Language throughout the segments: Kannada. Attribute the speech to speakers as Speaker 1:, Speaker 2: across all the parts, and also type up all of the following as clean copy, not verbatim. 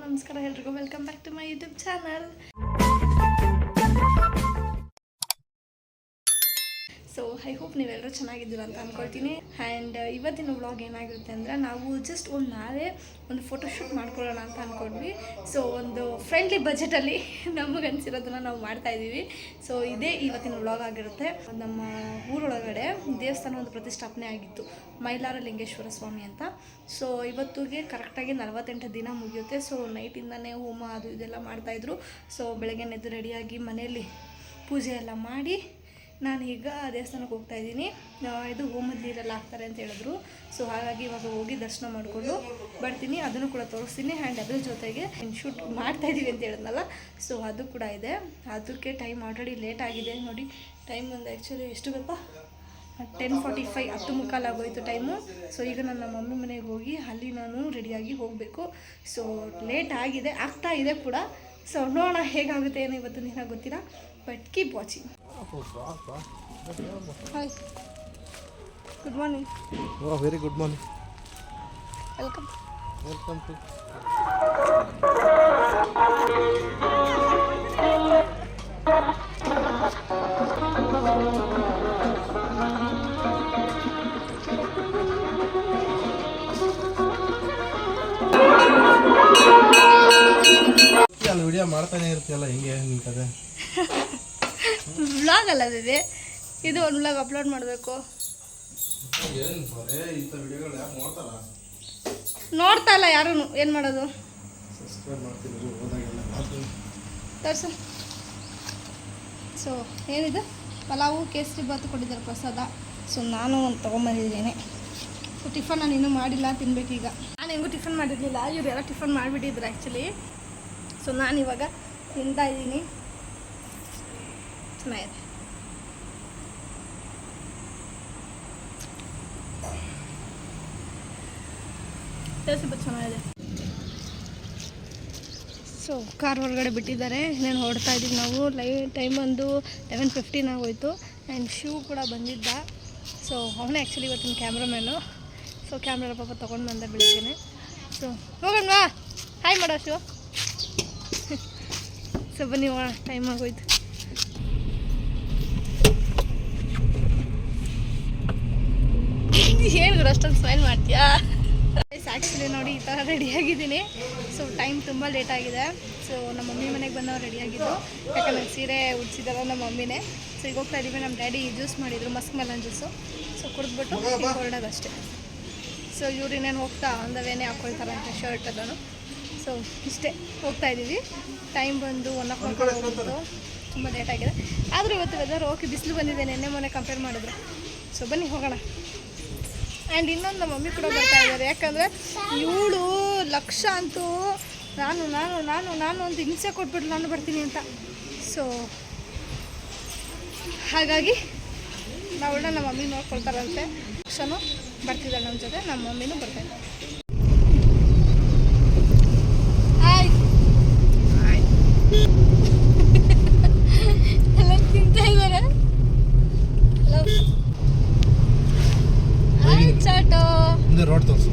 Speaker 1: ನಮಸ್ಕಾರ ಎಲ್ರಿಗೂ welcome back to my YouTube channel. So I hope ನೀವೆಲ್ಲರೂ ಚೆನ್ನಾಗಿದ್ದೀರಾ ಅಂತ ಅಂದ್ಕೊಳ್ತೀನಿ. ಆ್ಯಂಡ್ ಇವತ್ತಿನ ವ್ಲಾಗ್ ಏನಾಗಿರುತ್ತೆ ಅಂದರೆ ನಾವು ಜಸ್ಟ್ ನಾಳೆ ಒಂದು ಫೋಟೋಶೂಟ್ ಮಾಡ್ಕೊಳ್ಳೋಣ ಅಂತ ಅಂದ್ಕೊಂಡ್ವಿ. ಸೊ ಒಂದು ಫ್ರೆಂಡ್ಲಿ ಬಜೆಟಲ್ಲಿ ನಮಗೆ ಅನಿಸಿರೋದನ್ನು ನಾವು ಮಾಡ್ತಾಯಿದ್ದೀವಿ. ಸೊ ಇದೇ ಇವತ್ತಿನ ವ್ಲಾಗ್ ಆಗಿರುತ್ತೆ. ನಮ್ಮ ಊರೊಳಗಡೆ ದೇವಸ್ಥಾನ ಒಂದು ಪ್ರತಿಷ್ಠಾಪನೆ ಆಗಿತ್ತು, ಮೈಲಾರ ಲಿಂಗೇಶ್ವರ ಸ್ವಾಮಿ ಅಂತ. ಸೊ ಇವತ್ತಿಗೆ ಕರೆಕ್ಟಾಗಿ 48 ದಿನ ಮುಗಿಯುತ್ತೆ. ಸೊ ನೈಟಿಂದನೇ ಹೋಮ ಅದು ಇದೆಲ್ಲ ಮಾಡ್ತಾಯಿದ್ರು. ಸೊ ಬೆಳಗ್ಗೆ ಎದ್ದು ರೆಡಿಯಾಗಿ ಮನೆಯಲ್ಲಿ ಪೂಜೆ ಎಲ್ಲ ಮಾಡಿ ನಾನೀಗ ದೇವಸ್ಥಾನಕ್ಕೆ ಹೋಗ್ತಾಯಿದ್ದೀನಿ. ಇದು ಹೋಮದ ನೀರೆಲ್ಲ ಹಾಕ್ತಾರೆ ಅಂತ ಹೇಳಿದ್ರು. ಸೊ ಹಾಗಾಗಿ ಇವಾಗ ಹೋಗಿ ದರ್ಶನ ಮಾಡಿಕೊಂಡು ಬರ್ತೀನಿ. ಅದನ್ನು ಕೂಡ ತೋರಿಸ್ತೀನಿ. ಆ್ಯಂಡ್ ಅದ್ರ ಜೊತೆಗೆ ಶೂಟ್ ಮಾಡ್ತಾಯಿದ್ದೀವಿ ಅಂತ ಹೇಳಿದ್ನಲ್ಲ, ಸೊ ಅದು ಕೂಡ ಇದೆ. ಅದಕ್ಕೆ ಟೈಮ್ ಆಲ್ರೆಡಿ ಲೇಟ್ ಆಗಿದೆ ನೋಡಿ. ಟೈಮ್ ಒಂದು ಆ್ಯಕ್ಚುಲಿ ಎಷ್ಟು ಗೊತ್ತಾ, 10:45 10:15 ಆಗೋಯ್ತು ಟೈಮು. ಸೊ ಈಗ ನನ್ನ ಮಮ್ಮಿ ಮನೆಗೆ ಹೋಗಿ ಅಲ್ಲಿ ನಾನು ರೆಡಿಯಾಗಿ ಹೋಗಬೇಕು. ಸೊ ಲೇಟ್ ಆಗಿದೆ, ಆಗ್ತಾ ಇದೆ ಕೂಡ. ಸೊ ನೋಡೋಣ ಹೇಗಾಗುತ್ತೆ ಏನೋ ಇವತ್ತು ದಿನ ಗೊತ್ತಿಲ್ಲ, but keep watching. Hi, good morning.
Speaker 2: Oh very good morning.
Speaker 1: Welcome
Speaker 2: to ಅಲ್ಲಿ ವಿಡಿಯೋ ಮಾಡ್ತಾನೆ ಇರ್ತೀಯಲ್ಲ, ಹಿಂಗೆ ನಿನ್ನ ಕತೆ.
Speaker 1: ವ್ಲಾಗ್ ಅಲ್ಲ ಅದಿದೆ, ಇದು ಒಂದು ವ್ಲಾಗ್ ಅಪ್ಲೋಡ್ ಮಾಡಬೇಕು. ನೋಡ್ತಾ ಇಲ್ಲ ಯಾರೂ, ಏನು ಮಾಡೋದು ತರ್ಸು. ಸೊ ಏನಿದೆ, ಪಲಾವು ಕೇಸರಿ ಬಾತು ಕೊಟ್ಟಿದ್ದಾರೆ ಪ್ರಸಾದ. ಸೊ ನಾನು ಒಂದು ತೊಗೊಂಬಂದಿದ್ದೀನಿ. ಸೊ ಟಿಫನ್ ನಾನು ಇನ್ನೂ ಮಾಡಿಲ್ಲ, ತಿನ್ಬೇಕೀಗ. ನಾನು ಹೆಂಗೂ ಟಿಫನ್ ಮಾಡಿರಲಿಲ್ಲ, ಇವರೆಲ್ಲ ಟಿಫನ್ ಮಾಡಿಬಿಟ್ಟಿದ್ರು ಆ್ಯಕ್ಚುಲಿ. ಸೊ ನಾನಿವಾಗ ತಿಂತಾ ಇದ್ದೀನಿ. ಚೆನ್ನಾಗಿದೆ. ಸ್ವಲ್ಪ ಚೆನ್ನಾಗಿದೆ. ಸೊ ಕಾರ್ ಹೊರಗಡೆ ಬಿಟ್ಟಿದ್ದಾರೆ, ಇನ್ನೇನು ಹೊರಡ್ತಾ ಇದ್ದೀವಿ ನಾವು. ಟೈಮ್ ಒಂದು 11:15 ಆಗೋಯ್ತು. ಆ್ಯಂಡ್ ಶಿವ್ ಕೂಡ ಬಂದಿದ್ದ. ಸೊ ಅವನೇ ಆ್ಯಕ್ಚುಲಿ ಇವತ್ತಿನ ಕ್ಯಾಮ್ರಾಮ್ಯಾನು. ಸೊ ಕ್ಯಾಮ್ರಾ ಪಾಪ ತೊಗೊಂಡು ಬಂದ ಬೆಳಿಗ್ಗೆ. ಸೊ ಹೋಗೋಣ, ಹಾಯ್ ಮಾಡೋ ಶಿವ. ಸೊ ಬನ್ನಿ, ಟೈಮ್ ಆಗೋಯ್ತು. ಏನು ಗುರು ಅಷ್ಟೊಂದು ಸ್ಮೈಲ್ ಮಾಡ್ತೀಯಾ? ಆ್ಯಕ್ಚುಲಿ ನೋಡಿ ಈ ಥರ ರೆಡಿಯಾಗಿದ್ದೀನಿ. ಸೊ ಟೈಮ್ ತುಂಬ ಲೇಟ್ ಆಗಿದೆ. ಸೊ ನಮ್ಮ ಮಮ್ಮಿ ಮನೆಗೆ ಬಂದವ್ರು ರೆಡಿಯಾಗಿದ್ದು, ಯಾಕಂದರೆ ಸೀರೆ ಉಡ್ಸಿದಾರ ನಮ್ಮ ಮಮ್ಮಿನೇ. ಸೊ ಈಗ ಹೋಗ್ತಾ ಇದ್ದೀವಿ. ನಮ್ಮ ಡ್ಯಾಡಿ ಜ್ಯೂಸ್ ಮಾಡಿದರು, ಮಸ್ಕ್ ಮೆಲನ್ ಜ್ಯೂಸು. ಸೊ ಕುಡಿದ್ಬಿಟ್ಟು ಈಗ ಹೊರಡೋದಷ್ಟೇ. ಸೊ ಇವ್ರು ಇನ್ನೇನು ಹೋಗ್ತಾ ಅಂದವೇನೇ ಹಾಕ್ಕೊಳ್ತಾರಂತೆ ಶರ್ಟ್ ಎಲ್ಲನು. ಸೊ ಇಷ್ಟೇ, ಹೋಗ್ತಾ ಇದ್ದೀವಿ. ಟೈಮ್ ಬಂದು 1:00 ಹೋಗ್ಬಿಟ್ಟು ತುಂಬ ಲೇಟ್ ಆಗಿದೆ. ಆದರೂ ಇವತ್ತು ವೆದರ್ ಓಕೆ, ಬಿಸಿಲು ಬಂದಿದೆ ನೆನ್ನೆ ಮೊನ್ನೆ ಕಂಪೇರ್ ಮಾಡಿದ್ರು. ಸೊ ಬನ್ನಿ ಹೋಗೋಣ. ಆ್ಯಂಡ್ ಇನ್ನೊಂದು ನಮ್ಮ ಮಮ್ಮಿ ಕೂಡ ಬರ್ತಾ ಇದ್ದಾರೆ, ಯಾಕಂದರೆ 7 ಲಕ್ಷ ಅಂತೂ ನಾನು ನಾನು ನಾನು ನಾನು ಒಂದು ಹಿಂಸೆ ಕೊಟ್ಬಿಟ್ಟು ನಾನು ಬರ್ತೀನಿ ಅಂತ. ಸೊ ಹಾಗಾಗಿ ನಾವಳ ನಮ್ಮ ಮಮ್ಮಿ ನೋಡ್ಕೊಳ್ತಾರಂತೆ. ಲಕ್ಷನೂ ಬರ್ತಿದ್ದಾಳೆ ನಮ್ಮ ಜೊತೆ, ನಮ್ಮ ಮಮ್ಮಿನೂ ಬರ್ತಾಯಿದ್ದಾರೆ. ಎಲ್ಲ ತಿಂತಾ ಇದ್ದಾರೆ. ಚಾಟೋ
Speaker 2: ರೋಡ್ ತೋರಿಸು.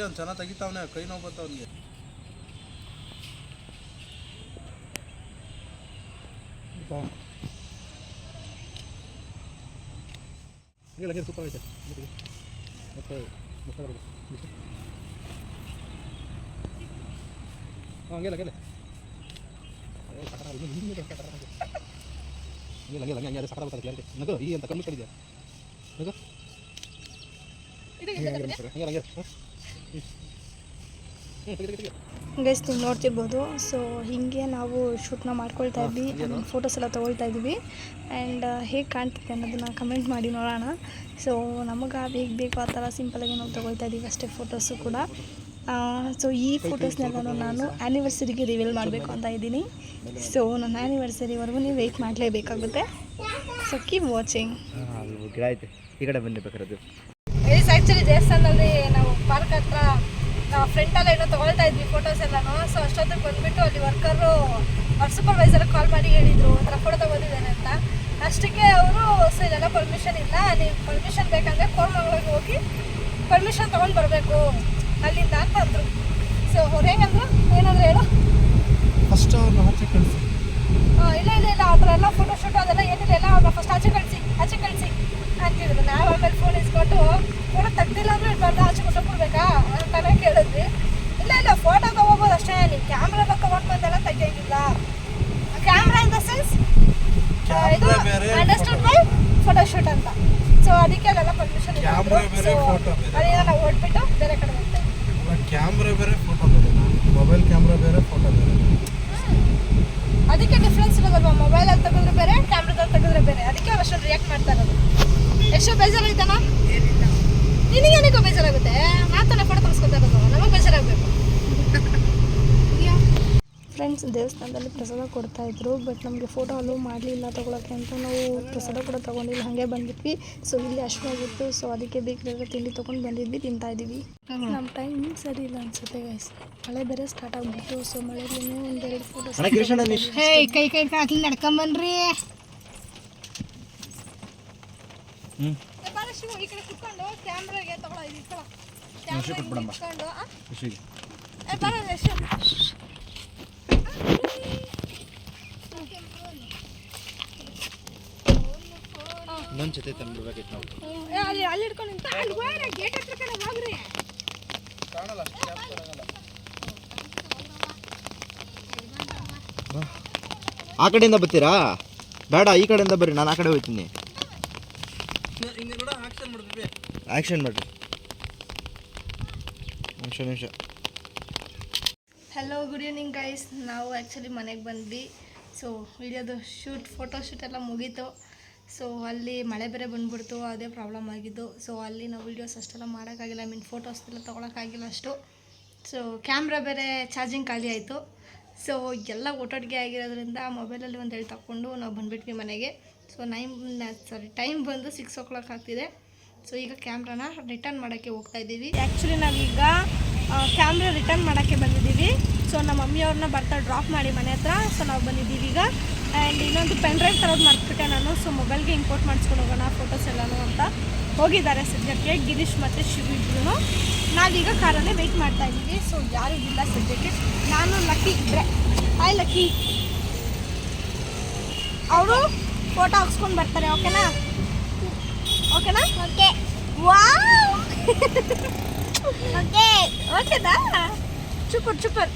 Speaker 2: ಅವ್ನು ಚೆನ್ನಾಗಿ ತೆಗಿತಾವನೆ, ಕೈ ನೋವು ಬರ್ತಾವ ಅವನಿಗೆ. ಹಂಗೆ ಸೂಪರ್ ಐತೆ. ಮತ್ತೆ ಹಂಗೆ ಹಂಗೆ ನಗು ಈ ಅಂತ ಕಮ್ಮಿ ಕಡಿದ್ಯಾ ನಗು
Speaker 1: ಗೈಸ್, ನೀವು ನೋಡ್ತಿರ್ಬೋದು. ಸೊ ಹೀಗೆ ನಾವು ಶೂಟ್ನ ಮಾಡ್ಕೊಳ್ತಾ ಇದ್ವಿ, ಫೋಟೋಸ್ ಎಲ್ಲ ತೊಗೊಳ್ತಾ ಇದ್ವಿ. ಆ್ಯಂಡ್ ಹೇಗೆ ಕಾಣ್ತಿದೆ ಅನ್ನೋದನ್ನು ಕಮೆಂಟ್ ಮಾಡಿ ನೋಡೋಣ. ಸೊ ನಮಗೆ ಹೇಗೆ ಬೇಕು ಆ ಥರ ಸಿಂಪಲಾಗಿ ನಾವು ತೊಗೊಳ್ತಾ ಇದ್ದೀವಿ ಅಷ್ಟೇ ಫೋಟೋಸು ಕೂಡ. ಸೊ ಈ ಫೋಟೋಸ್ನೆಲ್ಲನೂ ನಾನು ಆ್ಯನಿವರ್ಸರಿಗೆ ರಿವೀಲ್ ಮಾಡಬೇಕು ಅಂತ ಇದ್ದೀನಿ. ಸೊ ನನ್ನ ಆ್ಯನಿವರ್ಸರಿವರೆಗೂ ನೀವು ವೆಯ್ಟ್ ಮಾಡಲೇಬೇಕಾಗುತ್ತೆ. So keep watching.
Speaker 2: ಗಿಡ ಐತೆ, ಈ ಕಡೆ ಬನ್ನಿ ಬೇಕಾದ್ರೆ.
Speaker 1: ಆ್ಯಕ್ಚುಲಿ ದೇವಸ್ಥಾನದಲ್ಲಿ ನಾವು ಪಾರ್ಕ್ ಹತ್ರ ಫ್ರೆಂಡಲ್ಲ ಏನೋ ತೊಗೊಳ್ತಾ ಇದ್ವಿ ಫೋಟೋಸ್ ಎಲ್ಲನೂ. ಸೊ ಅಷ್ಟೊತ್ತಿಗೆ ಬಂದುಬಿಟ್ಟು ಅಲ್ಲಿ ವರ್ಕರು ಅವ್ರ ಸೂಪರ್ವೈಸರ್ಗೆ ಕಾಲ್ ಮಾಡಿ ಹೇಳಿದರು ಒಂಥರ ಫೋಟೋ ತೊಗೊಂಡಿದ್ದೇನೆ ಅಂತ. ಅಷ್ಟಕ್ಕೆ ಅವರು ಸೊ ಇದೆಲ್ಲ ಪರ್ಮಿಷನ್ ಇಲ್ಲ, ನೀವು ಪರ್ಮಿಷನ್ ಬೇಕಂದರೆ ಕೋರ್ಮಂಗ್ಳೂರಿಗೆ ಹೋಗಿ ಪರ್ಮಿಷನ್ ತೊಗೊಂಡು ಬರಬೇಕು ಅಲ್ಲಿಂದ ಅಂತ ಅಂದರು. ಸೊ ಅವ್ರು ಹೆಂಗಂದ್ರು ಏನಂದ್ರೆ ಹೇಳು,
Speaker 2: ಫಸ್ಟ್ ಅವ್ರನ್ನ ಆಚೆ ಕಳಿಸಿ.
Speaker 1: ಇಲ್ಲ ಇಲ್ಲ ಇಲ್ಲ ಆ ಥರ ಎಲ್ಲ ಫೋಟೋಶೂಟ್ ಅದೆಲ್ಲ ಏನಿಲ್ಲ, ಎಲ್ಲ ಅವ್ರನ್ನ ಫಸ್ಟ್ ಆಚೆ ಕಳಿಸಿ ಅಂತಿದ್ರು. ನಾವು ಆಮೇಲೆ ಫೋನ್ ಇಸ್ಕೊಟ್ಟು ಫೋಟೋ ತೆಗ್ದಿಲ್ಲ ಅಂದರೆ ಇರ್ಬಾರ್ದು, ಆಚೆ ಕೊಟ್ಟುಬಿಡ್ಬೇಕಾ ಅಂತಾನೆ ಕೇಳಿದ್ವಿ. ಇಲ್ಲ ಇಲ್ಲ ಫೋಟೋ ತೊಗೋಬೋದು ಅಷ್ಟೇ, ನೀವು ಕ್ಯಾಮ್ರಾ ಕವರ್ ಬಂದೆಲ್ಲ ತೆಗಿಯೋಂಗಿಲ್ಲ. ಕ್ಯಾಮ್ರಾ ಇನ್ ದ ಸೆನ್ಸ್ ಇದು ಅಂಡರ್ಸ್ಟುಡ್ ಬೈ ಫೋಟೋಶೂಟ್ ಅಂತ. ಸೊ ಅದಕ್ಕೆ ಅಲ್ಲೆಲ್ಲ ಪರ್ಮಿಷನ್ ಇಲ್ಲ. ಅದೇನೋ ನಾವು ಓಡ್ಬಿಟ್ಟು ಬೇರೆ ಕಡೆ ಹೋಗ್ತೇವೆ.
Speaker 2: ಕ್ಯಾಮ್ರಾ ಬೇರೆ ಫೋಟೋ ಬೇರೆ, ಮೊಬೈಲ್ ಕ್ಯಾಮ್ರಾ ಬೇರೆ ಫೋಟೋ ಬೇರೆ.
Speaker 1: ಅದಕ್ಕೆ ಡಿಫ್ರೆನ್ಸ್ ಇರೋದಲ್ವಾ, ಮೊಬೈಲಲ್ಲಿ ತೆಗೆದ್ರೆ ಬೇರೆ, ಕ್ಯಾಮ್ರಾದಲ್ಲಿ ತೆಗೆದ್ರೆ ಬೇರೆ. ಅದಕ್ಕೆ ಅವ್ರು ಅಷ್ಟೊಂದು ರಿಯಾಕ್ಟ್ ಮಾಡ್ತಾ ಇರೋದು. ಎಷ್ಟು ಬೇಜಾರಾಯ್ತಾನ? ನಿನಗೇನಿಗೂ ಬೇಜಾರಾಗುತ್ತೆ, ನಾನು ತಾನೇ ಫೋಟೋ ತೆಗೆಸ್ಕೊತಾ ಇರೋದು, ನಮಗೆ ಬೇಜಾರಾಗಬೇಕು. ಫ್ರೆಂಡ್ಸ್ ದೇವಸ್ಥಾನದಲ್ಲಿ ಪ್ರಸಾದ ಕೊಡ್ತಾಯಿದ್ರು, ಬಟ್ ನಮಗೆ ಫೋಟೋ ಅಲೋ ಮಾಡಲಿಲ್ಲ ತೊಗೊಳಕ್ಕೆ ಅಂತ ನಾವು ಪ್ರಸಾದ ಕೂಡ ತೊಗೊಂಡಿಲ್ಲ, ಹಾಗೆ ಬಂದಿದ್ವಿ. ಸೊ ಇಲ್ಲಿ ಅಶ್ವಾಗಿತ್ತು, ಸೊ ಅದಕ್ಕೆ ಬೇಕಾಗಿರೋ ತಿಂಡಿ ತೊಗೊಂಡು ಬಂದಿದ್ವಿ, ತಿಂತಾಯಿದ್ದೀವಿ. ನಮ್ಮ ಟೈಮ್ ಸರಿ ಇಲ್ಲ ಅನ್ಸುತ್ತೆ ಗೈಸ್, ಮಳೆ ಬೇರೆ ಸ್ಟಾರ್ಟ್ ಆಗಿಬಿಟ್ಟು. ಸೊ ಮಳೆಯಲ್ಲಿ ಒಂದೆರಡು ಫೋಟೋಸ್ ಕೈ ಕಾಕಿ ನಡ್ಕೊಂಬನ್ರಿ. ಈ ಕಡೆ ಕುತ್ಕೊಂಡು ಕ್ಯಾಮ್ರಾಗೆ ತಗೊಳ್ಳೋ
Speaker 2: ನನ್ನ ಜೊತೆ ತಂದ್ಬಿಡ್ಬೇಕಿತ್ತು ನಾವು.
Speaker 1: ಅಲ್ಲಿ ಹಿಡ್ಕೊಂಡು ನಿಂತ ಅಲ್ಲಿ ಹೋಗ್ರೆ ಗೇಟ್ ಹತ್ರ ಕಡೆ ಹೋಗ್ರಿ.
Speaker 2: ಕಾಣಲ್ಲ,
Speaker 3: ಆ ಕಡೆಯಿಂದ ಬರ್ತೀರಾ? ಬೇಡ, ಈ ಕಡೆಯಿಂದ ಬರ್ರಿ, ನಾನು ಆ ಕಡೆ ಹೋಗ್ತೀನಿ. ಆ್ಯಕ್ಷನ್ ಮಾಡಿರಿ. ನಿಮಿಷ.
Speaker 1: Hello, good evening guys. ನಾವು ಆ್ಯಕ್ಚುಲಿ ಮನೆಗೆ ಬಂದ್ವಿ. ಸೊ ವಿಡಿಯೋದು ಫೋಟೋ ಶೂಟ್ ಎಲ್ಲ ಮುಗೀತು. ಸೊ ಅಲ್ಲಿ ಮಳೆ ಬೇರೆ ಬಂದ್ಬಿಡ್ತು, ಅದೇ ಪ್ರಾಬ್ಲಮ್ ಆಗಿದ್ದು. ಸೊ ಅಲ್ಲಿ ನಾವು ವೀಡಿಯೋಸ್ ಅಷ್ಟೆಲ್ಲ ಮಾಡೋಕ್ಕಾಗಿಲ್ಲ, ಫೋಟೋಸ್ ಎಲ್ಲ ತೊಗೊಳಕ್ಕಾಗಿಲ್ಲ ಅಷ್ಟು. ಸೊ ಕ್ಯಾಮ್ರಾ ಬೇರೆ ಚಾರ್ಜಿಂಗ್ ಖಾಲಿ ಆಯಿತು. ಸೊ ಎಲ್ಲ ಒಟ್ಟೊಟ್ಟಿಗೆ ಆಗಿರೋದ್ರಿಂದ ಮೊಬೈಲಲ್ಲಿ ಒಂದು ಹೇಳಿ ತಗೊಂಡು ನಾವು ಬಂದುಬಿಟ್ವಿ ಮನೆಗೆ. ಸೊ ಟೈಮ್ ಬಂದು 6 o'clock ಆಗ್ತಿದೆ. ಸೊ ಈಗ ಕ್ಯಾಮ್ರಾನ ರಿಟರ್ನ್ ಮಾಡೋಕ್ಕೆ ಹೋಗ್ತಾ ಇದ್ದೀವಿ. ಆ್ಯಕ್ಚುಲಿ ನಾವೀಗ ಕ್ಯಾಮ್ರಾ ರಿಟರ್ನ್ ಮಾಡೋಕ್ಕೆ ಬಂದಿದ್ದೀವಿ. ಸೊ ನಮ್ಮ ಮಮ್ಮಿಯವ್ರನ್ನ ಬರ್ತಾ ಡ್ರಾಪ್ ಮಾಡಿ ಮನೆ ಹತ್ರ. ಸೊ ನಾವು ಬಂದಿದ್ದೀವಿ ಈಗ. ಆ್ಯಂಡ್ ಇನ್ನೊಂದು ಪೆನ್ ಡ್ರೈವ್ ತರೋದು ಮರ್ತ್ಬಿಟ್ಟೆ ನಾನು. ಸೊ ಮೊಬೈಲ್ಗೆ ಇಂಪೋರ್ಟ್ ಮಾಡಿಸ್ಕೊಂಡು ಹೋಗೋಣ ಫೋಟೋಸ್ ಎಲ್ಲನೂ ಅಂತ ಹೋಗಿದ್ದಾರೆ ಸದ್ಯಕ್ಕೆ ಗಿರೀಶ್ ಮತ್ತು ಶಿವ್ ಇಬ್ಬರು. ನಾವೀಗ ಕಾರಲ್ಲೇ ವೆಯ್ಟ್ ಮಾಡ್ತಾ ಇದ್ದೀವಿ. ಸೊ ಯಾರೂ ಇಲ್ಲ ಸದ್ಯಕ್ಕೆ, ನಾನು ಲಕ್ಕಿ ಇದ್ದರೆ. Hi lucky. ಅವರು ಫೋಟೋ ಹಾಕ್ಸ್ಕೊಂಡು ಬರ್ತಾರೆ. ಓಕೆನಾ? ಓಕೆ. ವಾವ್. ಓಕೆನಾ? ಸೂಪರ್.